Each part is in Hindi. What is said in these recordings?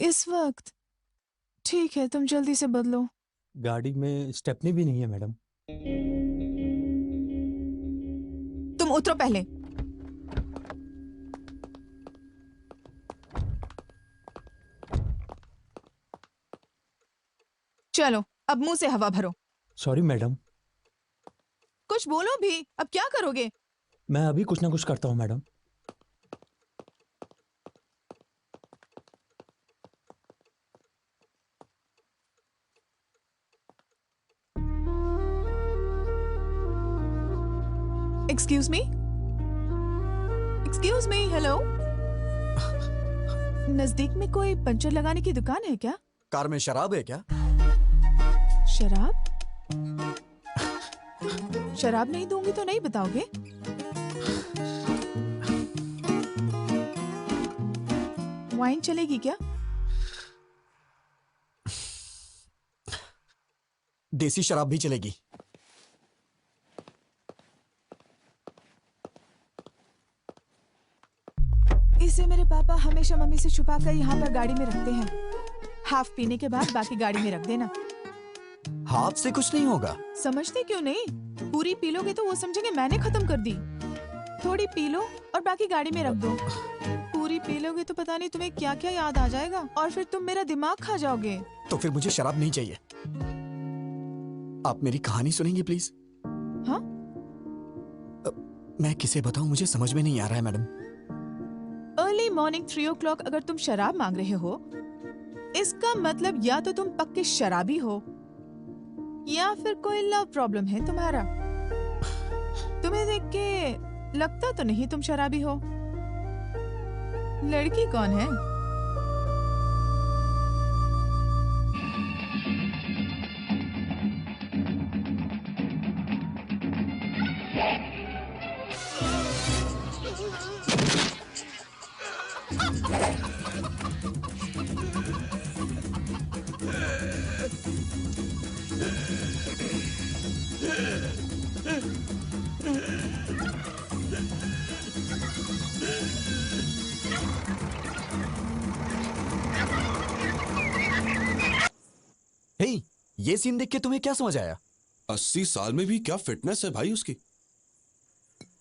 इस वक्त? ठीक है, तुम जल्दी से बदलो। गाड़ी में स्टेपनी भी नहीं है मैडम। तुम उतरो पहले। चलो, अब मुंह से हवा भरो। Sorry madam. कुछ बोलो भी, अब क्या करोगे? मैं अभी कुछ ना कुछ करता हूँ madam. Excuse me, excuse me, hello. नजदीक में कोई पंचर लगाने की दुकान है क्या? कार में शराब है क्या? शराब? शराब नहीं दूंगी तो नहीं बताओगे? वाइन चलेगी क्या? देसी शराब भी चलेगी। इसे मेरे पापा हमेशा मम्मी से छुपाकर यहाँ पर गाड़ी में रखते हैं। हाफ पीने के बाद बाकी गाड़ी में रख देना। हाथ से कुछ नहीं होगा। समझते क्यों नहीं? पूरी पी लोगे तो वो समझेंगे मैंने खत्म कर दी। थोड़ी पी लो और बाकी गाड़ी में रख दो। पूरी पी लोगे तो पता नहीं तुम्हें क्या क्या याद आ जाएगा और फिर तुम मेरा दिमाग खा जाओगे। तो फिर मुझे शराब नहीं चाहिए। आप मेरी कहानी सुनेंगी प्लीज? हाँ? मैं किसे बताऊं, मुझे समझ में नहीं आ रहा है मैडम। अर्ली मॉर्निंग 3 o'clock अगर तुम शराब मांग रहे हो, इसका मतलब या तो तुम पक्के शराबी हो या फिर कोई लव प्रॉब्लम है तुम्हारा। तुम्हें देख के लगता तो नहीं तुम शराबी हो। लड़की कौन है? हे, ये सीन देख के तुम्हें क्या समझ आया? 80 साल में भी क्या फिटनेस है भाई उसकी।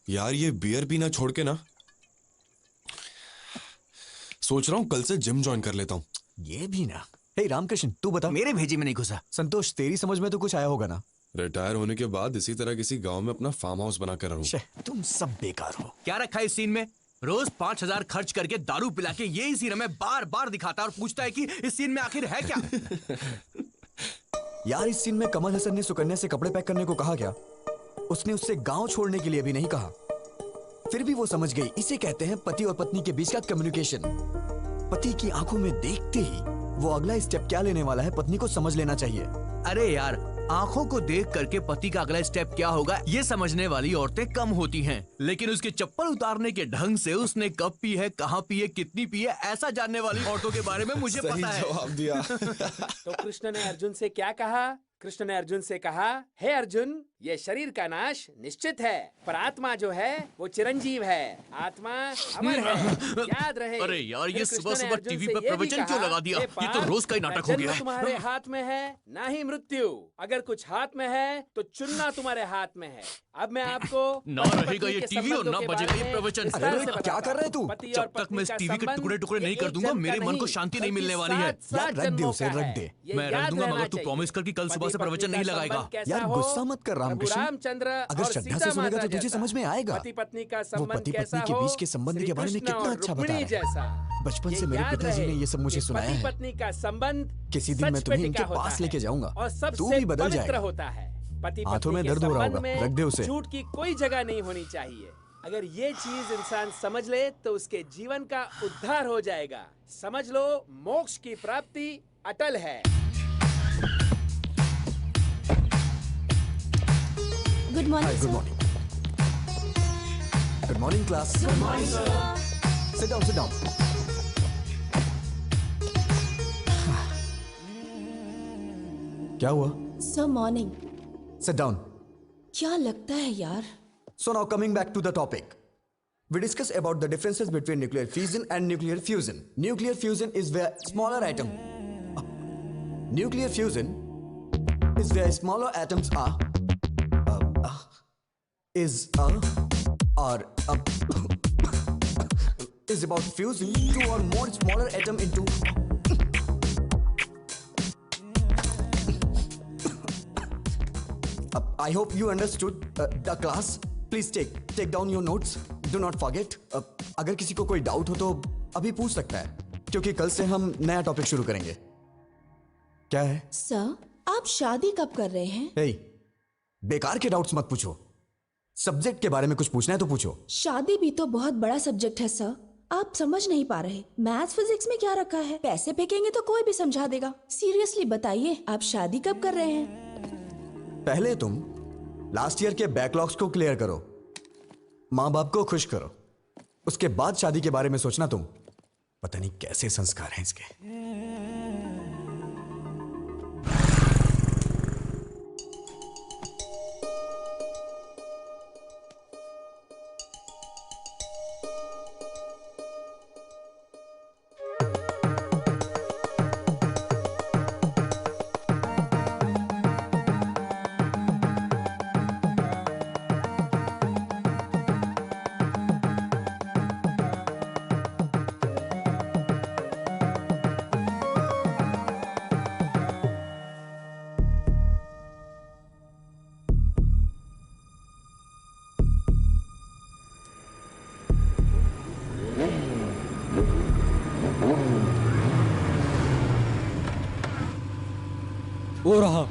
यार ये बियर पीना छोड़ के ना, सोच रहा हूं कल से जिम ज्वाइन कर लेता हूं। ये भी ना। हे रामकृष्ण, तू बता। मेरे भेजी में नहीं घुसा। संतोष, तेरी समझ में तो कुछ आया होगा ना? रिटायर होने के बाद इसी तरह किसी गांव में अपना फार्म हाउस बना कर रहूं। तुम सब बेकार हो। क्या रखा है इस सीन में? रोज 5,000 खर्च करके दारू पिला के यही सीन हमें बार बार दिखाता है और पूछता है कि इस सीन में आखिर है क्या? यार, इस सीन में कमल हसन ने सुकन्या से कपड़े पैक करने को कहा क्या? उसने उससे गांव छोड़ने के लिए भी नहीं कहा। फिर भी वो समझ गई। इसे कहते हैं पति और पत्नी के बीच का कम्युनिकेशन। पति की आंखों में देखते ही वो अगला स्टेप क्या लेने वाला है पत्नी को समझ लेना चाहिए। अरे यार, आंखों को देख करके पति का अगला स्टेप क्या होगा ये समझने वाली औरतें कम होती हैं, लेकिन उसके चप्पल उतारने के ढंग से उसने कब पी है, कहाँ पी है, कितनी पी है, ऐसा जानने वाली औरतों के बारे में मुझे पता है। जवाब दिया। तो कृष्ण ने अर्जुन से क्या कहा? कृष्ण ने अर्जुन से कहा, हे अर्जुन, ये शरीर का नाश निश्चित है, पर आत्मा जो है वो चिरंजीव है। आत्मा अमर है, याद रहे। अरे यार, ये फिर सुबह कृष्ण ने सुबह अर्जुन टीवी से पर ये भी प्रवचन क्यों कहा, लगा दिया? हे ये तो पार्थ, रोज का ही नाटक हो जन्म गया। तुम्हारे हाथ में है, ना ही मृत्यु। अगर कुछ हाथ में है तो चुनना तुम्हारे हाथ में है। अब मैं आपको ना रहेगा ये टीवी और ना बजेगा ये प्रवचन। अरे क्या कर रहे तू? जब तक मैं इस टीवी के टुकड़े टुकड़े नहीं कर दूंगा, मेरे मन को शांति नहीं मिलने वाली है। यार रख दे उसे, रख दे। मैं रख दूंगा, मगर तू प्रॉमिस कर कि कल सुबह से प्रवचन नहीं लगाएगा। यार गुस्सा मत कर रामकृष्ण। रामचंद्र अगर श्रद्धा से सुनेगा तो तुझे समझ में आएगा। पति पत्नी का वो संबंध पति कैसा पत्नी के हो, बीच के संबंध के बारे में श्री कितना कृष्ण अच्छा और बता रुक्मिणी रहा है। जैसा। बचपन से ये मेरे याद पिताजी रहे ने ये सब मुझे कि सुनाया है। पति पत्नी का संबंध किसी दिन मैं सच पे तुम्हें टिका इनके होता पास है लेके जाऊंगा। और तू सबसे भी बदल पवित्र जाएगा। होता है। पति हाथों पत्नी में के दर्द हो रहा संबंध होगा, में रख दे उसे। झूठ की कोई जगह नहीं होनी चाहिए। अगर ये चीज इंसान समझ ले तो उसके जीवन का उद्धार हो जाएगा। समझ लो, मोक्ष की प्राप्ति अटल है। Good morning good morning. Good morning class. Good morning sir. Sit down, sit down. क्या हुआ? Sir morning. Sit down. क्या लगता है यार? So now coming back to the topic. we discuss about the differences between nuclear fission and nuclear fusion. Nuclear fusion is where smaller atom. Nuclear fusion is where smaller atoms are. Is about fusing two or more smaller atom into. I hope you understood the class. Please take down your notes. Do not forget. अगर किसी को कोई डाउट हो तो अभी पूछ सकता है, क्योंकि कल से हम नया टॉपिक शुरू करेंगे. क्या है? सर, आप शादी कब कर रहे हैं? Hey, बेकार के डाउट्स मत पूछो. सब्जेक्ट के बारे में कुछ पूछना है तो पूछो. शादी भी तो बहुत बड़ा सब्जेक्ट है सर. आप समझ नहीं पा रहे. मैथ्स फिजिक्स में क्या रखा है? पैसे फेंकेंगे तो कोई भी समझा देगा. सीरियसली बताइए, आप शादी कब कर रहे हैं? पहले तुम लास्ट ईयर के बैकलॉग्स को क्लियर करो, माँ बाप को खुश करो, उसके बाद शादी के बारे में सोचना. तुम पता नहीं कैसे संस्कार हैं इसके. वो रहा.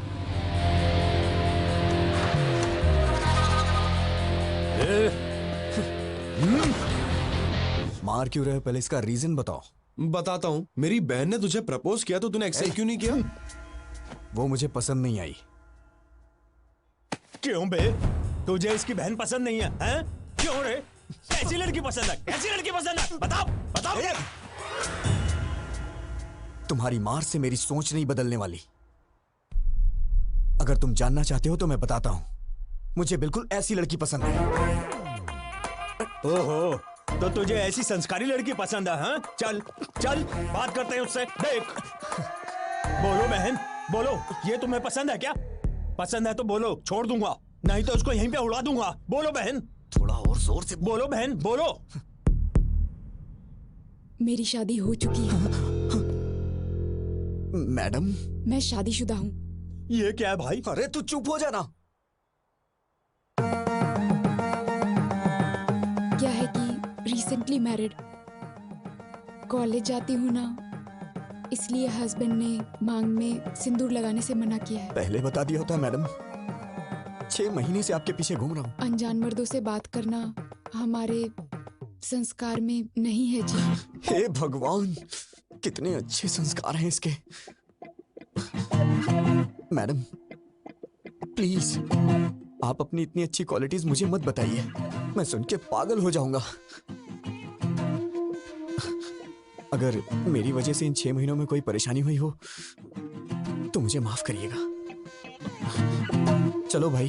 मार क्यों रहे हो? पहले इसका रीजन बताओ. बताता हूँ. मेरी बहन ने तुझे प्रपोज किया तो तूने एक्सेप्ट क्यों नहीं किया? वो मुझे पसंद नहीं आई. क्यों बे? तुझे इसकी बहन पसंद नहीं है? हैं? क्यों रे? कैसी लड़की पसंद है? कैसी लड़की पसंद है? बताओ, बताओ. तुम्हारी मार से मेरी सोच नहीं बदलने वाली. अगर तुम जानना चाहते हो तो मैं बताता हूं. मुझे बिल्कुल ऐसी लड़की पसंद है. ओहो, तो तुझे ऐसी संस्कारी लड़की पसंद है? हाँ? चल चल बात करते हैं उससे. देख, बोलो बहन, बोलो. ये तुम्हें पसंद है क्या? पसंद है तो बोलो, छोड़ दूंगा. नहीं तो उसको यहीं पे उड़ा दूंगा. बोलो बहन. थोड़ा और जोर से बोलो बहन, बोलो. मेरी शादी हो चुकी है. मैडम, मैं शादीशुदा हूँ. ये क्या है भाई? अरे तू चुप हो जाना. क्या है कि रिसेंटली मैरिड. कॉलेज जाती हूँ ना, इसलिए हस्बैंड ने मांग में सिंदूर लगाने से मना किया है. पहले बता दिया होता मैडम. 6 महीने से आपके पीछे घूम रहा हूँ. अनजान मर्दों से बात करना हमारे संस्कार में नहीं है जी. हे भगवान, कितने अच्छे संस्कार हैं इसके. मैडम प्लीज, आप अपनी इतनी अच्छी क्वालिटीज मुझे मत बताइए. मैं सुन के पागल हो जाऊंगा. अगर मेरी वजह से इन 6 महीनों में कोई परेशानी हुई हो तो मुझे माफ करिएगा. चलो भाई,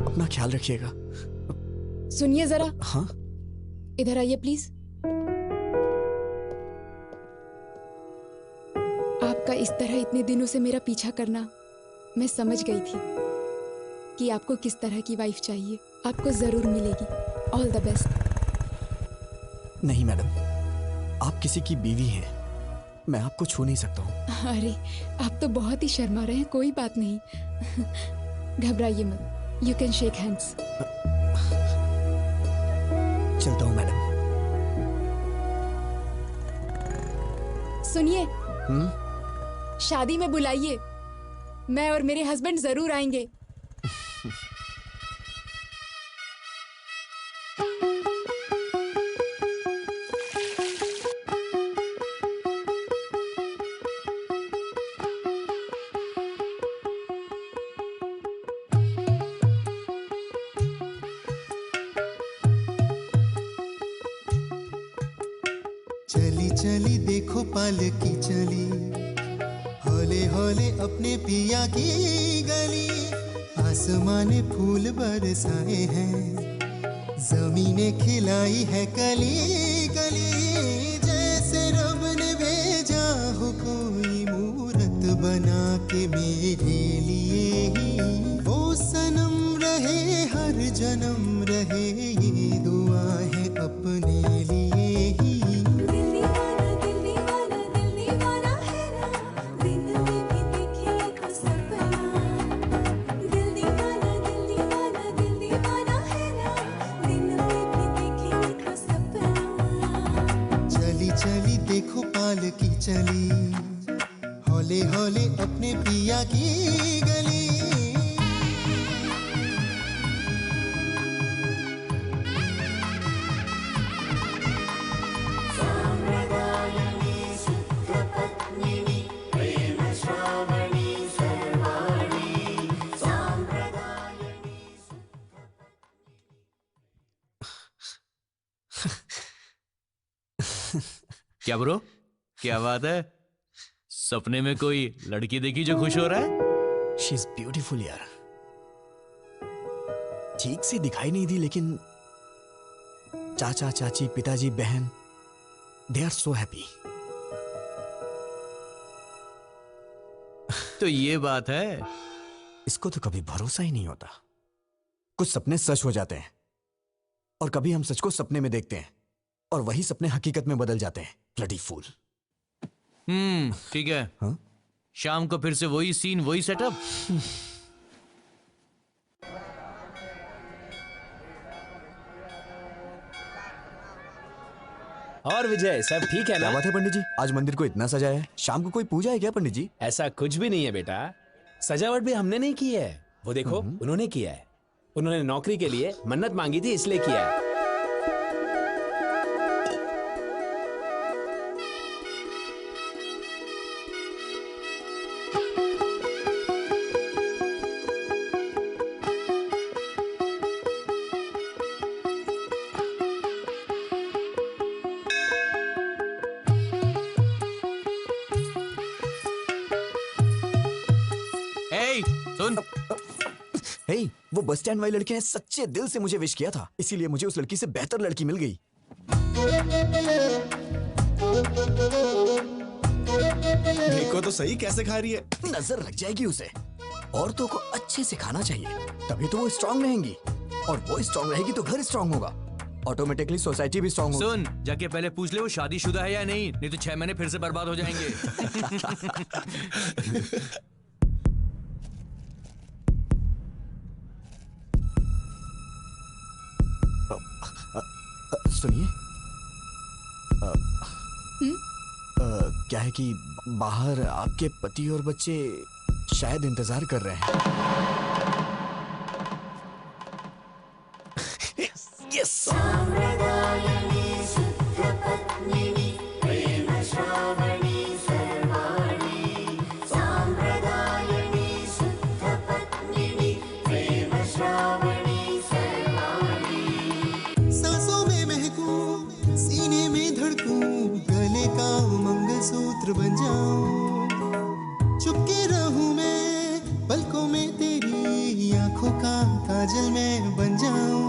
अपना ख्याल रखिएगा. सुनिए जरा. हाँ, इधर आइए प्लीज. आपका इस तरह इतने दिनों से मेरा पीछा करना, मैं समझ गई थी कि आपको किस तरह की वाइफ चाहिए. आपको जरूर मिलेगी. All the best. नहीं मैडम, आप किसी की बीवी हैं. मैं आपको छू नहीं सकता हूँ. अरे, आप तो बहुत ही शर्मा रहे हैं. कोई बात नहीं. घबराइए मत. You can shake hands. चलता हूँ मैडम. सुनिए, शादी में बुलाइए. मैं और मेरे हस्बैंड जरूर आएंगे. चली चली देखो पालकी चली, हौले हौले अपने पिया की गली. आसमां ने फूल बरसाए हैं, जमीने खिलाई है कली कली, जैसे रब ने भेजा हो कोई मूरत बना के मेरे लिए ही। वो सनम रहे हर जन्म रहे, ये दुआ है अपने लिए ही। चली देखो पालकी चली, हौले हौले अपने पिया की गली। क्या ब्रो, क्या बात है? सपने में कोई लड़की देखी जो खुश हो रहा है? शी इज ब्यूटीफुल यार। ठीक से दिखाई नहीं दी, लेकिन चाचा चाची पिताजी बहन, दे आर सो हैप्पी। तो ये बात है। इसको तो कभी भरोसा ही नहीं होता। कुछ सपने सच हो जाते हैं, और कभी हम सच को सपने में देखते हैं और वही सपने हकीकत में बदल जाते हैं। Bloody fool. ठीक है। हाँ? शाम को फिर से वही सीन, वही सेटअप। और विजय, सब ठीक है क्या ना? बात है पंडित जी, आज मंदिर को इतना सजाया है। शाम को कोई पूजा है क्या पंडित जी? ऐसा कुछ भी नहीं है बेटा, सजावट भी हमने नहीं की है, वो देखो उन्होंने किया है। उन्होंने नौकरी के लिए मन्नत मांगी थी, इसलिए किया है। सुन, हे, वो बस स्टैंड वाली लड़की ने सच्चे दिल से मुझे विश किया था, इसीलिए मुझे उस लड़की से बेहतर लड़की मिल गई। देखो तो सही कैसे खा रही है। नजर लग जाएगी उसे। औरतों को अच्छे से खाना चाहिए, तभी तो वो स्ट्रांग रहेंगी, और वो स्ट्रांग रहेगी तो घर स्ट्रांग होगा, ऑटोमेटिकली सोसाइटी भी स्ट्रांग होगी। सुन, जाके पहले पूछ ले वो शादीशुदा है या नहीं, नहीं तो 6 महीने फिर से बर्बाद हो जाएंगे। सुनिए, क्या है कि बाहर आपके पति और बच्चे शायद इंतजार कर रहे हैं। यस। सांसों में महकूं, सीने में धड़कूं, गले का मंगलसूत्र बन जाऊं। चुपके रहूं मैं पलकों में तेरी, आंखों का काजल मैं बन जाऊं।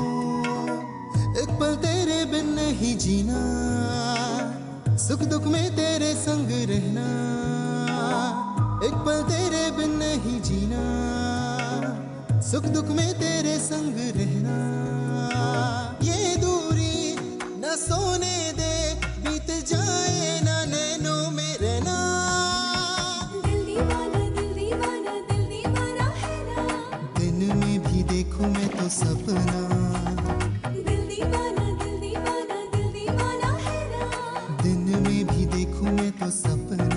एक पल तेरे बिन नहीं जीना, सुख दुख में तेरे संग रहना। एक पल तेरे बिन नहीं जीना, सुख दुख में तेरे संग रहना। ये दूरी न सोने दे, बीत जाए ना नैनों में रहना। दिल दीवाना, दिल दीवाना, दिल दीवाना है ना। दिन में भी देखूं मैं तो सपना। दिल दीवाना, दिल दीवाना, दिल दीवाना है ना। दिन में भी देखूं मैं तो सपना।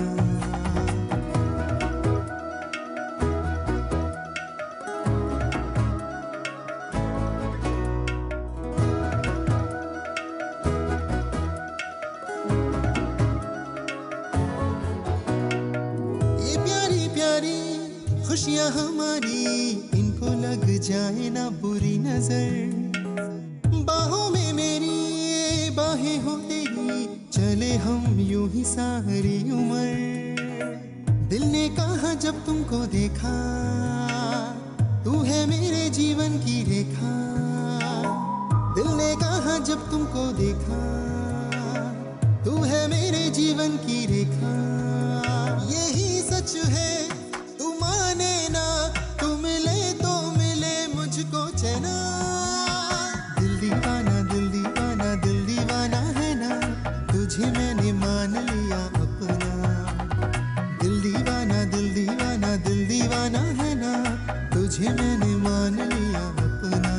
खुशियाँ हमारी, इनको लग जाए ना बुरी नजर। बाहों में मेरी, बाहें हो तेरी, चले हम यूं ही सारी उम्र। दिल ने कहा जब तुमको देखा, तू है मेरे जीवन की रेखा, दिल ने कहा जब तुमको देखा, तू है मेरे जीवन की रेखा, यही सच है तू माने ना, तू मिले तो मिले मुझको चैना, दिल दीवाना दिल दीवाना दिल दीवाना है ना, तुझे मैंने मान लिया अपना, दिल दीवाना दिल दीवाना दिल दीवाना है ना, तुझे मैंने मान लिया अपना,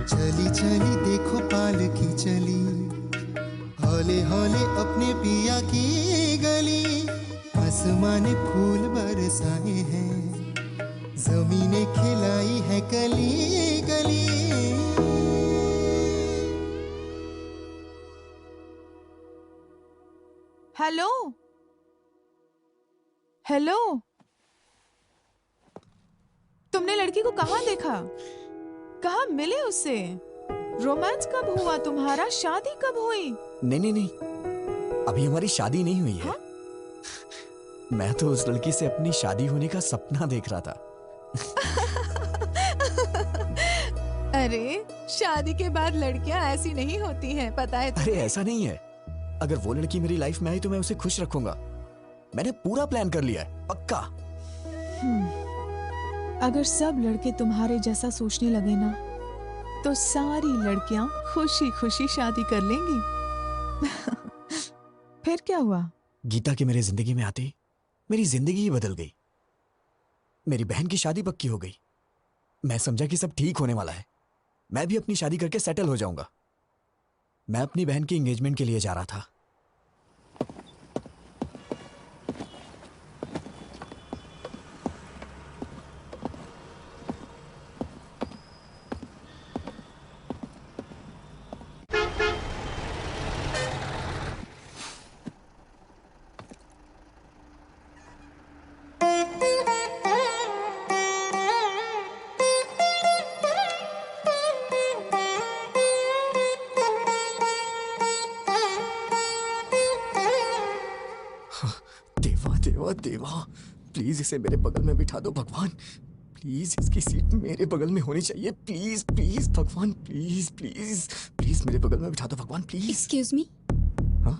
चली चली देखो पालकी चली, हौले हौले अपने पिया की गली, आसमाने फूल बरसाए हैं, जमीने खिलाई है कली कली। हेलो हेलो, तुमने लड़की को कहाँ देखा? कहाँ मिले उससे? रोमांस कब हुआ तुम्हारा? शादी कब हुई? नहीं नहीं नहीं, अभी हमारी शादी नहीं हुई है। हाँ? मैं तो उस लड़की से अपनी शादी होने का सपना देख रहा था। अरे शादी के बाद लड़कियां ऐसी नहीं होती हैं, पता है अरे ऐसा नहीं है, अगर वो लड़की मेरी लाइफ में आई तो मैं उसे खुश रखूंगा। मैंने पूरा प्लान कर लिया है, पक्का। अगर सब लड़के तुम्हारे जैसा सोचने लगे ना, तो सारी लड़कियां खुशी खुशी शादी कर लेंगी। फिर क्या हुआ? गीता के मेरे जिंदगी में आते मेरी जिंदगी ही बदल गई। मेरी बहन की शादी पक्की हो गई। मैं समझा कि सब ठीक होने वाला है, मैं भी अपनी शादी करके सेटल हो जाऊंगा। मैं अपनी बहन की एंगेजमेंट के लिए जा रहा था। देवा, प्लीज इसे मेरे बगल में बिठा दो भगवान। प्लीज इसकी सीट मेरे बगल में होनी चाहिए। प्लीज प्लीज भगवान, प्लीज प्लीज प्लीज मेरे बगल में बिठा दो भगवान, प्लीज। Excuse me. हाँ?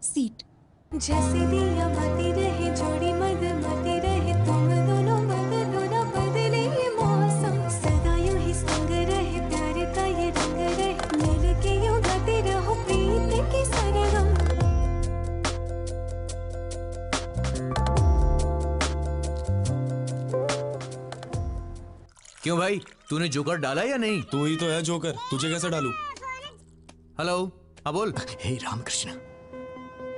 सीट। जैसे दिया बाती रहे जोड़ी मद मती रहे, तुम दोनों बदलो ना बदले ये मौसम, सदा यूं ही संग रहे प्यार का ये रंग रहे, मिल के यूं गाते रहो प्रीत की सरगम। क्यों भाई, तूने जोकर डाला या नहीं? तू ही तो है जोकर, तुझे कैसे डालूं? हेलो, हाँ बोल। हे रामकृष्ण,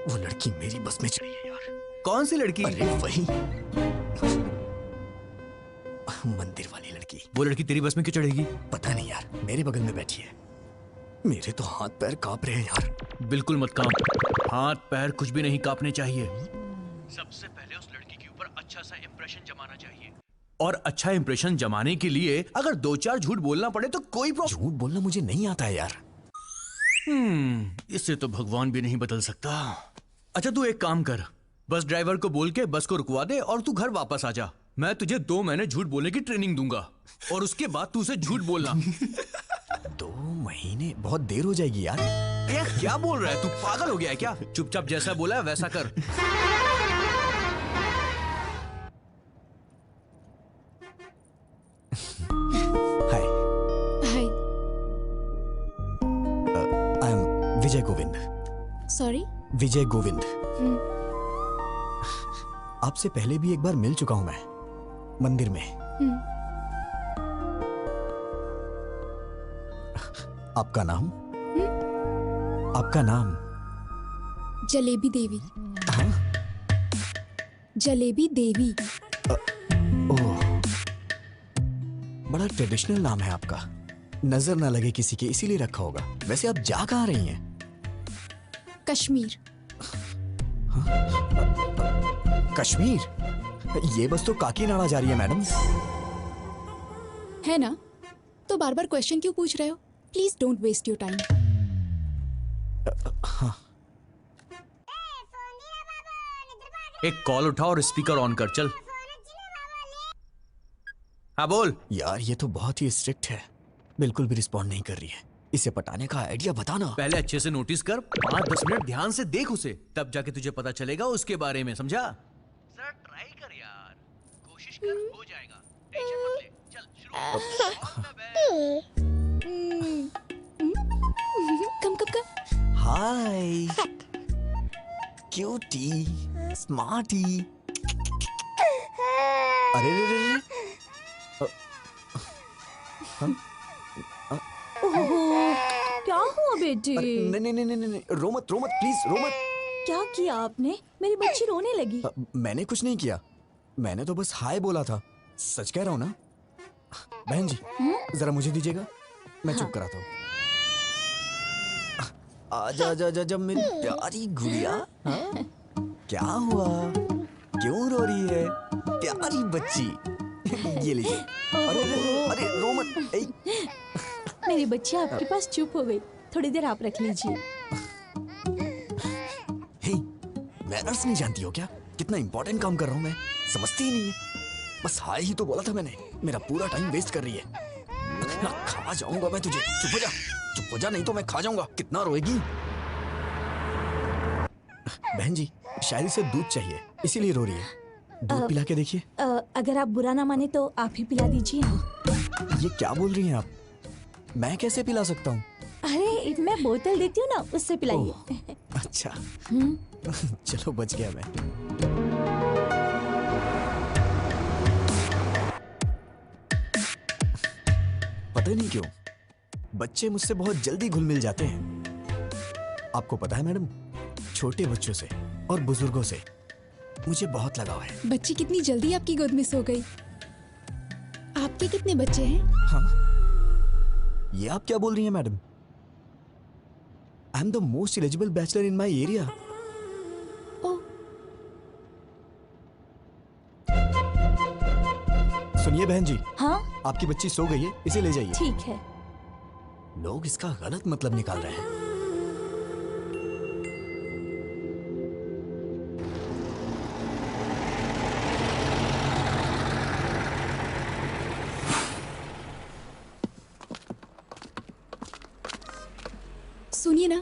वो लड़की मेरी बस में चढ़ी है यार। कौन सी लड़की? अरे वही मंदिर वाली लड़की। वो लड़की तेरी बस में क्यों चढ़ेगी? पता नहीं यार, मेरे बगल में बैठी है। मेरे तो हाथ पैर कांप रहे हैं यार। बिल्कुल मत कांप, हाथ पैर कुछ भी नहीं कांपने चाहिए। सबसे पहले उस लड़की के ऊपर अच्छा सा इंप्रेशन जमाना चाहिए, और अच्छा इंप्रेशन जमाने के लिए अगर 2-4 झूठ बोलना पड़े तो कोई प्रॉब्लम। झूठ बोलना मुझे नहीं आता है यार। इससे तो भगवान भी नहीं बदल सकता। अच्छा तू एक काम कर, बस ड्राइवर को बोल के बस को रुकवा दे और तू घर वापस आ जा। मैं तुझे 2 महीने झूठ बोलने की ट्रेनिंग दूंगा, और उसके बाद तू उसे झूठ बोलना। 2 महीने बहुत देर हो जाएगी यार। क्या बोल रहा है तू, पागल हो गया है क्या? चुपचाप जैसा बोला है वैसा कर। Hi, hi. I am Vijay Govind. Sorry. Vijay Govind. आपसे पहले भी एक बार मिल चुका हूं मैं, मंदिर में। आपका नाम? आपका नाम? जलेबी देवी। हाँ? जलेबी देवी। ओह, बड़ा ट्रेडिशनल नाम है आपका। नजर ना लगे किसी के इसीलिए रखा होगा। वैसे आप जा कहाँ रही हैं? कश्मीर। कश्मीर? ये बस तो काकीनाडा जा रही है मैडम। है ना? तो बार बार क्वेश्चन क्यों पूछ रहे हो? Please don't waste your time. एक कॉल उठा और स्पीकर ऑन कर। चल। हाँ बोल। यार ये तो बहुत ही स्ट्रिक्ट है, बिल्कुल भी रिस्पॉन्ड नहीं कर रही है। इसे पटाने का आइडिया बताना। पहले अच्छे से नोटिस कर, 5-10 मिनट ध्यान से देख उसे, तब जाके तुझे पता चलेगा उसके बारे में, समझा? सर ट्राई कर यार, कोशिश कर, हो जाएगा, टेंशन मत ले। चल शुरू कम कम कम। हाय क्यूटी स्मार्टी। अरे रे रे रे। ओहो, क्या हुआ बेटी? नहीं नहीं नहीं नहीं नहीं, रो मत प्लीज रो मत। क्या किया आपने? मेरी बच्ची रोने लगी। मैंने कुछ नहीं किया, मैंने तो बस हाय बोला था। सच कह रहा हूँ ना। बहन जी जरा मुझे दीजिएगा, मैं चुप कराता हूँ। आजा आजा आजा आजा मेरी प्यारी गुड़िया। हाँ? क्या हुआ, क्यों रो रही है प्यारी बच्ची? ये लीजिए। अरे अरे रो मत। मेरी बच्ची आपके पास चुप हो गई, थोड़ी देर आप रख लीजिए। हे, मैनर्स नहीं जानती हो क्या? कितना इंपॉर्टेंट काम कर रहा हूँ मैं, समझती ही नहीं है। बस हाय ही तो बोला था मैंने, मेरा पूरा टाइम वेस्ट कर रही है। ना खा जाऊंगा मैं तुझे। चुप हो जा नहीं तो मैं खा जाऊंगा। कितना रोएगी? बहन जी शायद इसे दूध चाहिए, इसीलिए रो रही है। दूध पिला के देखिए। अगर आप बुरा ना माने तो आप ही पिला दीजिए। ये क्या बोल रही हैं आप? मैं कैसे पिला सकता हूँ? अरे मैं बोतल देती हूँ ना, उससे पिलाइए। अच्छा चलो बच गया मैं। पता नहीं क्यों बच्चे मुझसे बहुत जल्दी घुल मिल जाते हैं। आपको पता है मैडम, छोटे बच्चों से और बुजुर्गों से मुझे बहुत लगाव है। बच्ची कितनी जल्दी आपकी गोद में सो गई। आपके कितने बच्चे हैं? हाँ, ये आप क्या बोल रही हैं madam? I am the most eligible bachelor in my area. सुनिए बहन जी। हाँ आपकी बच्ची सो गई है, इसे ले जाइए। ठीक है। लोग इसका गलत मतलब निकाल रहे हैं। सुनिए ना,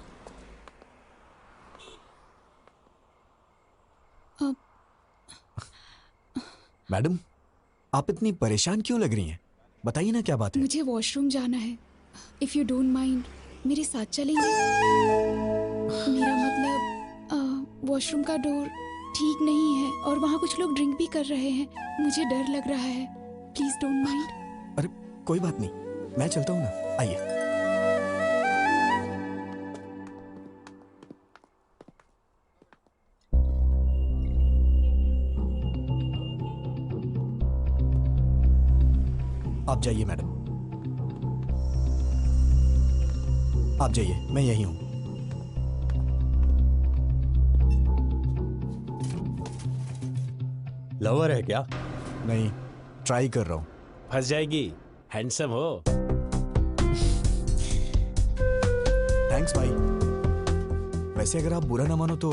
मैडम आप इतनी परेशान क्यों लग रही हैं? बताइए ना क्या बात है। मुझे वॉशरूम जाना है। इफ यू डोंट माइंड मेरे साथ चलेंगे? मेरा मतलब वॉशरूम का डोर ठीक नहीं है और वहाँ कुछ लोग ड्रिंक भी कर रहे हैं, मुझे डर लग रहा है। Please don't mind. अरे कोई बात नहीं, मैं चलता हूँ ना, आइए। आप जाइए मैडम, आप जाइए, मैं यही हूं। लवर है क्या? नहीं, ट्राई कर रहा हूं। फंस जाएगी, हैंडसम हो। थैंक्स भाई। वैसे अगर आप बुरा ना मानो तो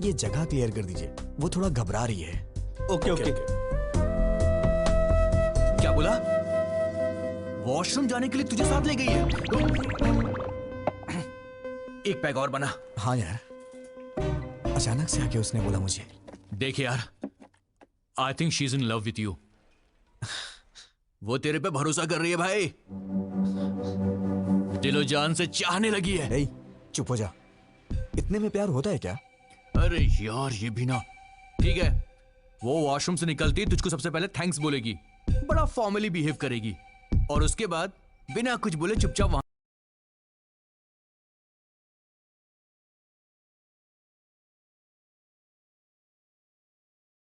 ये जगह क्लियर कर दीजिए, वो थोड़ा घबरा रही है। Okay okay. क्या बोला? वॉशरूम जाने के लिए तुझे साथ ले गई है? एक पैग और बना। हाँ यार, अचानक से आके उसने बोला मुझे। देख यार, I think she is in love with you. वो तेरे पे भरोसा कर रही है भाई, दिलो जान से चाहने लगी है। नहीं, चुप हो जा। इतने में प्यार होता है क्या? अरे यार ये भी ना। ठीक है, वो वॉशरूम से निकलती तुझको सबसे पहले थैंक्स बोलेगी, बड़ा फॉर्मली बिहेव करेगी और उसके बाद बिना कुछ बोले चुपचाप वहां